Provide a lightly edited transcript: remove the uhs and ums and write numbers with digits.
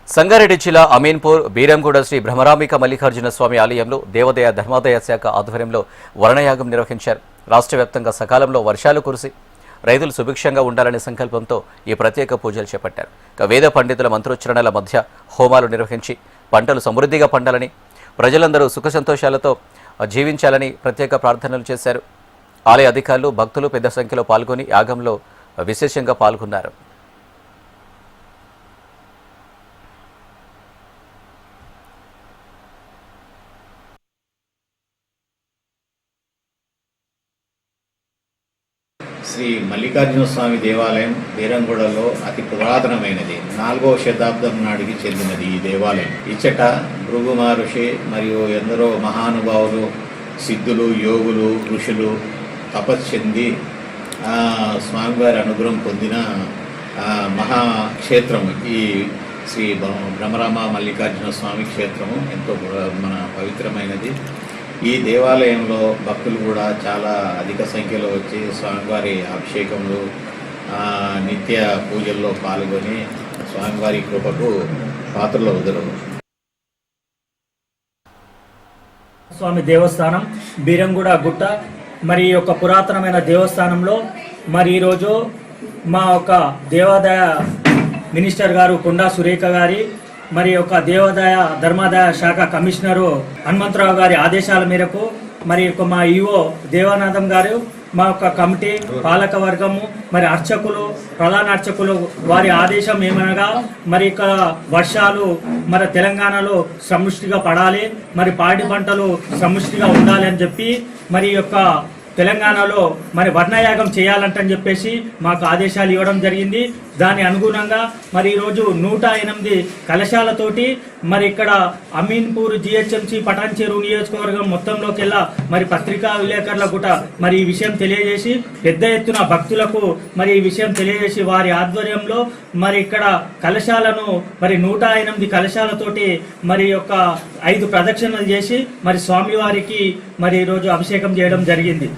సంగారెడ్డి జిల్లా అమీన్పూర్ బీరంగూడ శ్రీ బ్రహ్మరాంబిక మల్లికార్జున స్వామి ఆలయంలో దేవాదాయ ధర్మాదాయ శాఖ ఆధ్వర్యంలో వరుణయాగం నిర్వహించారు. రాష్ట్ర వ్యాప్తంగా సకాలంలో వర్షాలు కురిసి రైతులు సుభిక్షంగా ఉండాలనే సంకల్పంతో ఈ ప్రత్యేక పూజలు చేపట్టారు. వేద పండితుల మంత్రోచ్చరణల మధ్య హోమాలు నిర్వహించి పంటలు సమృద్ధిగా పండాలని, ప్రజలందరూ సుఖ సంతోషాలతో జీవించాలని ప్రత్యేక ప్రార్థనలు చేశారు. ఆలయ అధికారులు, భక్తులు పెద్ద సంఖ్యలో పాల్గొని యాగంలో విశేషంగా పాల్గొన్నారు. శ్రీ మల్లికార్జున స్వామి దేవాలయం బీరంగూడలో అతి పురాతనమైనది. 4వ శతాబ్దం నాటికి చెందినది ఈ దేవాలయం. ఇచ్చట భృగు మహర్షి మరియు ఎందరో మహానుభావులు, సిద్ధులు, యోగులు, ఋషులు తపశ్చెంది స్వామివారి అనుగ్రహం పొందిన మహాక్షేత్రము ఈ శ్రీ బ్రహ్మరామ మల్లికార్జున స్వామి క్షేత్రము. ఎంతో మన పవిత్రమైనది. ఈ దేవాలయంలో భక్తులు కూడా చాలా అధిక సంఖ్యలో వచ్చి స్వామివారి అభిషేకంలో నిత్య పూజల్లో పాల్గొని స్వామివారి కృపకు పాత్రలు అవుతారు. స్వామి దేవస్థానం బీరంగూడ గుట్ట మరి యొక్క పురాతనమైన దేవస్థానంలో మరి ఈరోజు మా యొక్క దేవాదాయ మినిస్టర్ గారు కొండా సురేఖ గారి మరి యొక్క దేవాదాయ ధర్మాదాయ శాఖ కమిషనరు హనుమంతరావు గారి ఆదేశాల మేరకు మరి మా ఈఓ దేవానందం గారు, మా యొక్క కమిటీ, పాలక వర్గము, మరి అర్చకులు, ప్రధాన అర్చకులు వారి ఆదేశం ఏమనగా మరి ఇక్కడ వర్షాలు మరి తెలంగాణలో సమృష్టిగా పడాలి, మరి పాడి పంటలు సమృష్టిగా ఉండాలి అని చెప్పి మరి యొక్క తెలంగాణలో మరి వర్ణయాగం చేయాలంటని చెప్పేసి మాకు ఆదేశాలు ఇవ్వడం జరిగింది. దాని అనుగుణంగా మరి ఈరోజు 108 కలశాలతోటి మరి ఇక్కడ అమీన్పూర్ జిహెచ్ఎంసీ పటాన్చెరు నియోజకవర్గం మొత్తంలోకెల్లా మరి పత్రికా విలేకరులకు కూడా మరి ఈ విషయం తెలియజేసి పెద్ద ఎత్తున భక్తులకు మరి ఈ విషయం తెలియజేసి వారి ఆధ్వర్యంలో మరి ఇక్కడ కలశాలను మరి 108 కలశాలతోటి మరి యొక్క 5 ప్రదక్షిణలు చేసి మరి స్వామివారికి మరి ఈరోజు అభిషేకం చేయడం జరిగింది.